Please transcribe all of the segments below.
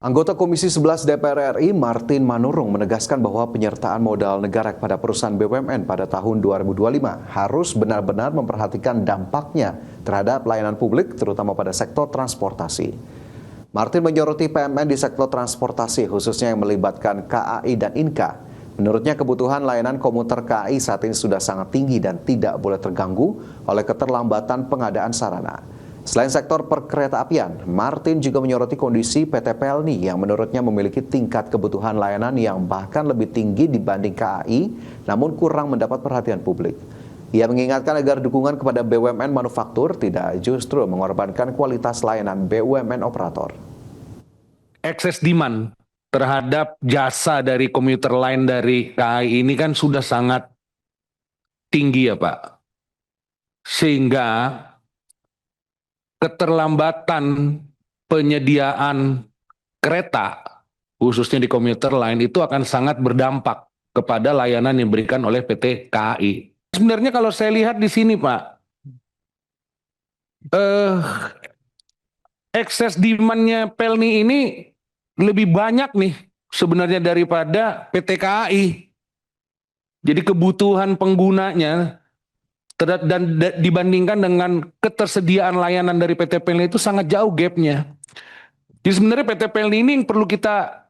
Anggota Komisi 11 DPR RI Martin Manurung menegaskan bahwa penyertaan modal negara kepada perusahaan BUMN pada tahun 2025 harus benar-benar memperhatikan dampaknya terhadap pelayanan publik, terutama pada sektor transportasi. Martin menyoroti PMN di sektor transportasi, khususnya yang melibatkan KAI dan Inka. Menurutnya kebutuhan layanan komuter KAI saat ini sudah sangat tinggi dan tidak boleh terganggu oleh keterlambatan pengadaan sarana. Selain sektor perkeretaapian, Martin juga menyoroti kondisi PT Pelni yang menurutnya memiliki tingkat kebutuhan layanan yang bahkan lebih tinggi dibanding KAI, namun kurang mendapat perhatian publik. Ia mengingatkan agar dukungan kepada BUMN manufaktur tidak justru mengorbankan kualitas layanan BUMN operator. Excess demand terhadap jasa dari komuter lain dari KAI ini kan sudah sangat tinggi ya Pak. Sehingga keterlambatan penyediaan kereta, khususnya di komuter lain, itu akan sangat berdampak kepada layanan yang diberikan oleh PT KAI. Sebenarnya kalau saya lihat di sini Pak, ekses demand-nya Pelni ini lebih banyak nih sebenarnya daripada PT KAI. Jadi kebutuhan penggunanya dan dibandingkan dengan ketersediaan layanan dari PT Pelni itu sangat jauh gapnya. Jadi sebenarnya PT Pelni ini yang perlu kita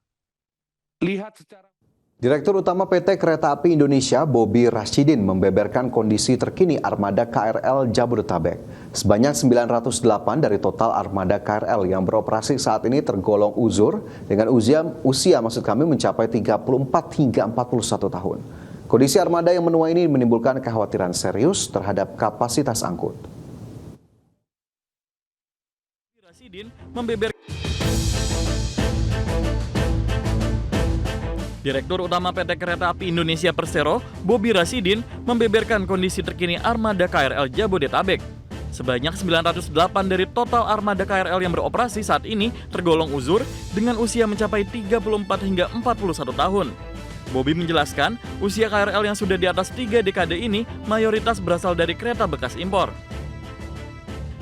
lihat secara... Direktur Utama PT Kereta Api Indonesia, Bobi Rasyidin, membeberkan kondisi terkini armada KRL Jabodetabek. Sebanyak 908 dari total armada KRL yang beroperasi saat ini tergolong uzur dengan usia mencapai 34 hingga 41 tahun. Kondisi armada yang menua ini menimbulkan kekhawatiran serius terhadap kapasitas angkut. Direktur Utama PT Kereta Api Indonesia Persero, Bobi Rasyidin, membeberkan kondisi terkini armada KRL Jabodetabek. Sebanyak 908 dari total armada KRL yang beroperasi saat ini tergolong uzur dengan usia mencapai 34 hingga 41 tahun. Bobi menjelaskan, usia KRL yang sudah di atas 3 dekade ini mayoritas berasal dari kereta bekas impor.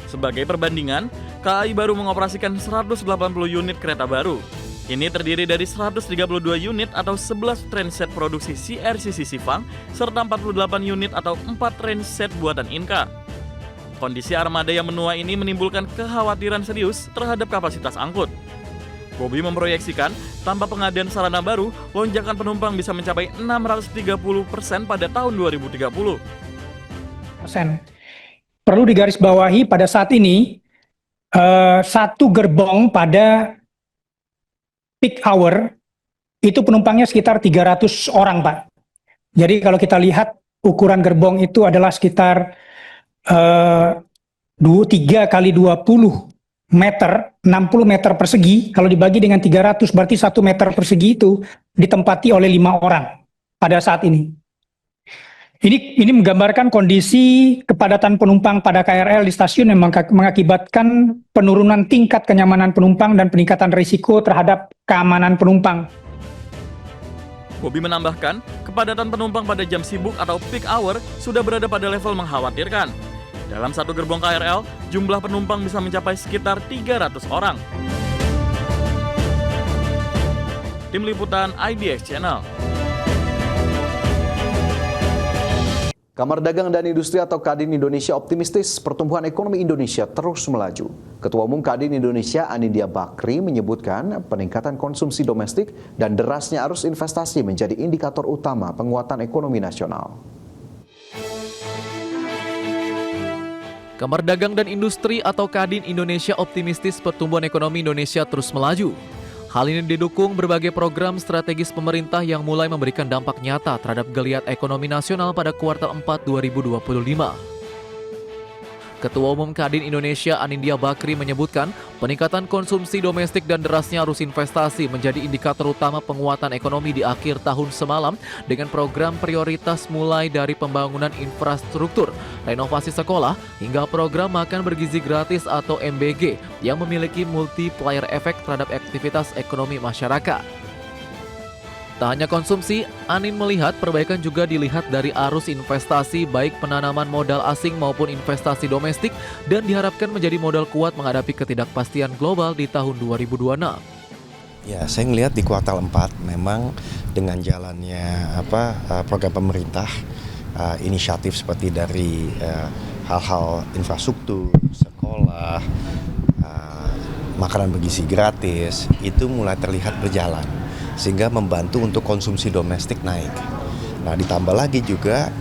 Sebagai perbandingan, KAI baru mengoperasikan 180 unit kereta baru. Ini terdiri dari 132 unit atau 11 trainset produksi CRCC Sifang, serta 48 unit atau 4 trainset buatan Inka. Kondisi armada yang menua ini menimbulkan kekhawatiran serius terhadap kapasitas angkut. Bobi memproyeksikan, tanpa pengadaan sarana baru, lonjakan penumpang bisa mencapai 630% pada tahun 2030. Perlu digarisbawahi pada saat ini, satu gerbong pada peak hour, itu penumpangnya sekitar 300 orang, Pak. Jadi kalau kita lihat, ukuran gerbong itu adalah sekitar 3 kali 20 meter, 60 meter persegi, kalau dibagi dengan 300 berarti 1 meter persegi itu ditempati oleh 5 orang pada saat ini. Ini menggambarkan kondisi kepadatan penumpang pada KRL di stasiun yang mengakibatkan penurunan tingkat kenyamanan penumpang dan peningkatan risiko terhadap keamanan penumpang. Bobi menambahkan, kepadatan penumpang pada jam sibuk atau peak hour sudah berada pada level mengkhawatirkan. Dalam satu gerbong KRL, jumlah penumpang bisa mencapai sekitar 300 orang. Tim Liputan IDX Channel. Kamar Dagang dan Industri atau Kadin Indonesia optimistis pertumbuhan ekonomi Indonesia terus melaju. Ketua Umum Kadin Indonesia Anindya Bakri menyebutkan peningkatan konsumsi domestik dan derasnya arus investasi menjadi indikator utama penguatan ekonomi nasional. Kamar Dagang dan Industri atau Kadin Indonesia optimistis pertumbuhan ekonomi Indonesia terus melaju. Hal ini didukung berbagai program strategis pemerintah yang mulai memberikan dampak nyata terhadap geliat ekonomi nasional pada kuartal 4 2025. Ketua Umum Kadin Indonesia Anindya Bakri menyebutkan peningkatan konsumsi domestik dan derasnya arus investasi menjadi indikator utama penguatan ekonomi di akhir tahun semalam dengan program prioritas mulai dari pembangunan infrastruktur, renovasi sekolah, hingga program makan bergizi gratis atau MBG yang memiliki multiplier efek terhadap aktivitas ekonomi masyarakat. Tak hanya konsumsi, Anin melihat perbaikan juga dilihat dari arus investasi baik penanaman modal asing maupun investasi domestik dan diharapkan menjadi modal kuat menghadapi ketidakpastian global di tahun 2026. Ya, saya ngelihat di kuartal 4 memang dengan jalannya program pemerintah, inisiatif seperti dari hal-hal infrastruktur, sekolah, makanan bergizi gratis, itu mulai terlihat berjalan sehingga membantu untuk konsumsi domestik naik. Nah, ditambah lagi juga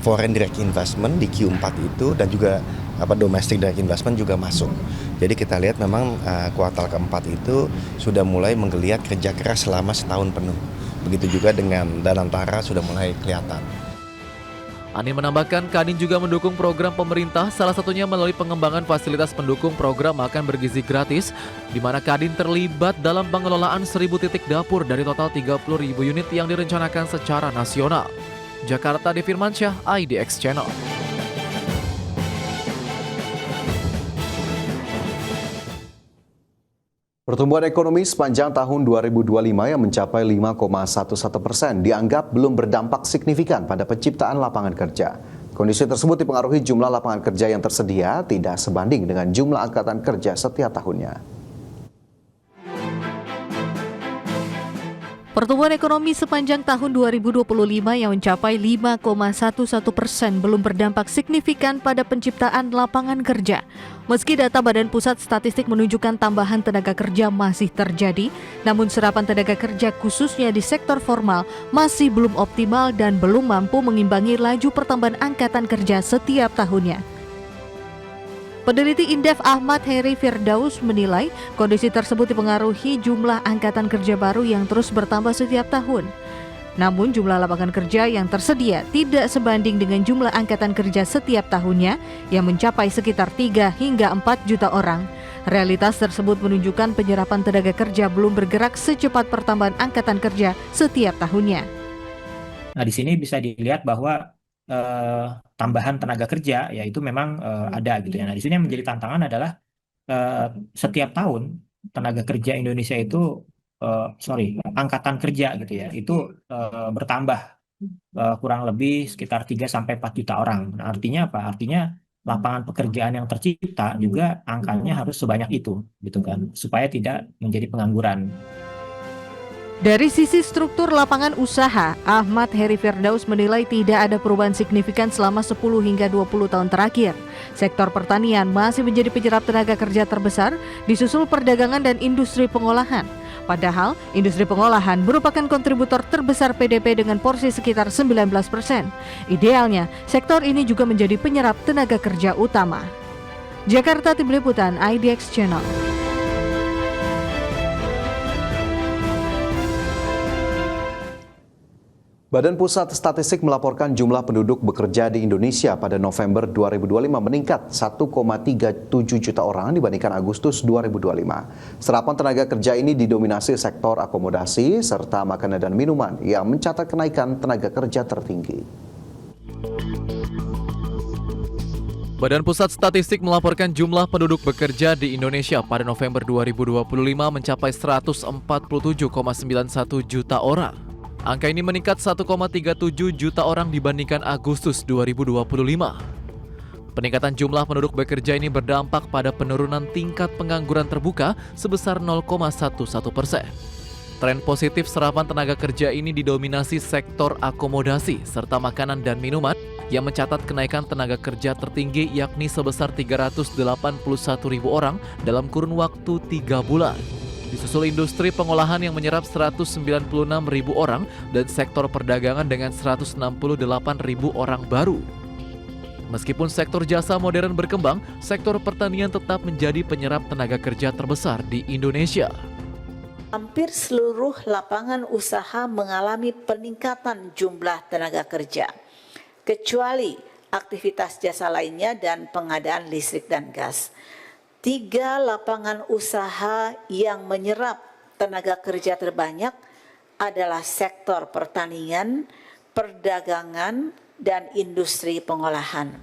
foreign direct investment di Q4 itu dan juga domestic direct investment juga masuk. Jadi kita lihat memang kuartal keempat itu sudah mulai menggeliat kerja keras selama setahun penuh. Begitu juga dengan Danantara sudah mulai kelihatan. Ani menambahkan Kadin juga mendukung program pemerintah, salah satunya melalui pengembangan fasilitas pendukung program makan bergizi gratis, di mana Kadin terlibat dalam pengelolaan 1.000 titik dapur dari total 30.000 unit yang direncanakan secara nasional. Jakarta, Devi Firmansyah, IDX Channel. Pertumbuhan ekonomi sepanjang tahun 2025 yang mencapai 5,11% dianggap belum berdampak signifikan pada penciptaan lapangan kerja. Kondisi tersebut dipengaruhi jumlah lapangan kerja yang tersedia tidak sebanding dengan jumlah angkatan kerja setiap tahunnya. Pertumbuhan ekonomi sepanjang tahun 2025 yang mencapai 5,11% belum berdampak signifikan pada penciptaan lapangan kerja. Meski data Badan Pusat Statistik menunjukkan tambahan tenaga kerja masih terjadi, namun serapan tenaga kerja khususnya di sektor formal masih belum optimal dan belum mampu mengimbangi laju pertambahan angkatan kerja setiap tahunnya. Peneliti Indef Ahmad Heri Firdaus menilai kondisi tersebut dipengaruhi jumlah angkatan kerja baru yang terus bertambah setiap tahun. Namun jumlah lapangan kerja yang tersedia tidak sebanding dengan jumlah angkatan kerja setiap tahunnya yang mencapai sekitar 3 hingga 4 juta orang. Realitas tersebut menunjukkan penyerapan tenaga kerja belum bergerak secepat pertambahan angkatan kerja setiap tahunnya. Nah, di sini bisa dilihat bahwa tambahan tenaga kerja yaitu memang ada gitu ya. Nah, di sini yang menjadi tantangan adalah setiap tahun tenaga kerja Indonesia itu angkatan kerja gitu ya itu bertambah kurang lebih sekitar 3 sampai 4 juta orang. Nah, artinya apa? Artinya lapangan pekerjaan yang tercipta juga angkanya harus sebanyak itu gitu kan supaya tidak menjadi pengangguran. Dari sisi struktur lapangan usaha, Ahmad Heri Firdaus menilai tidak ada perubahan signifikan selama 10 hingga 20 tahun terakhir. Sektor pertanian masih menjadi penyerap tenaga kerja terbesar, disusul perdagangan dan industri pengolahan. Padahal, industri pengolahan merupakan kontributor terbesar PDB dengan porsi sekitar 19%. Idealnya, sektor ini juga menjadi penyerap tenaga kerja utama. Jakarta, Tim Liputan, IDX Channel. Badan Pusat Statistik melaporkan jumlah penduduk bekerja di Indonesia pada November 2025 meningkat 1,37 juta orang dibandingkan Agustus 2025. Serapan tenaga kerja ini didominasi sektor akomodasi serta makanan dan minuman yang mencatat kenaikan tenaga kerja tertinggi. Badan Pusat Statistik melaporkan jumlah penduduk bekerja di Indonesia pada November 2025 mencapai 147,91 juta orang. Angka ini meningkat 1,37 juta orang dibandingkan Agustus 2025. Peningkatan jumlah penduduk bekerja ini berdampak pada penurunan tingkat pengangguran terbuka sebesar 0,11%. Tren positif serapan tenaga kerja ini didominasi sektor akomodasi serta makanan dan minuman yang mencatat kenaikan tenaga kerja tertinggi yakni sebesar 381.000 orang dalam kurun waktu 3 bulan. Disusul industri pengolahan yang menyerap 196.000 orang dan sektor perdagangan dengan 168.000 orang baru. Meskipun sektor jasa modern berkembang, sektor pertanian tetap menjadi penyerap tenaga kerja terbesar di Indonesia. Hampir seluruh lapangan usaha mengalami peningkatan jumlah tenaga kerja, kecuali aktivitas jasa lainnya dan pengadaan listrik dan gas. 3 lapangan usaha yang menyerap tenaga kerja terbanyak adalah sektor pertanian, perdagangan, dan industri pengolahan.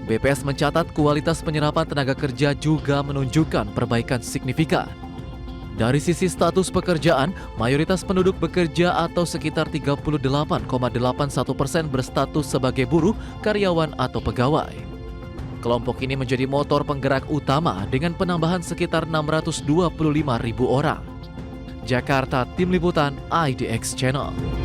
BPS mencatat kualitas penyerapan tenaga kerja juga menunjukkan perbaikan signifikan. Dari sisi status pekerjaan, mayoritas penduduk bekerja atau sekitar 38,81% berstatus sebagai buruh, karyawan, atau pegawai. Kelompok ini menjadi motor penggerak utama dengan penambahan sekitar 625.000 orang. Jakarta, Tim Liputan IDX Channel.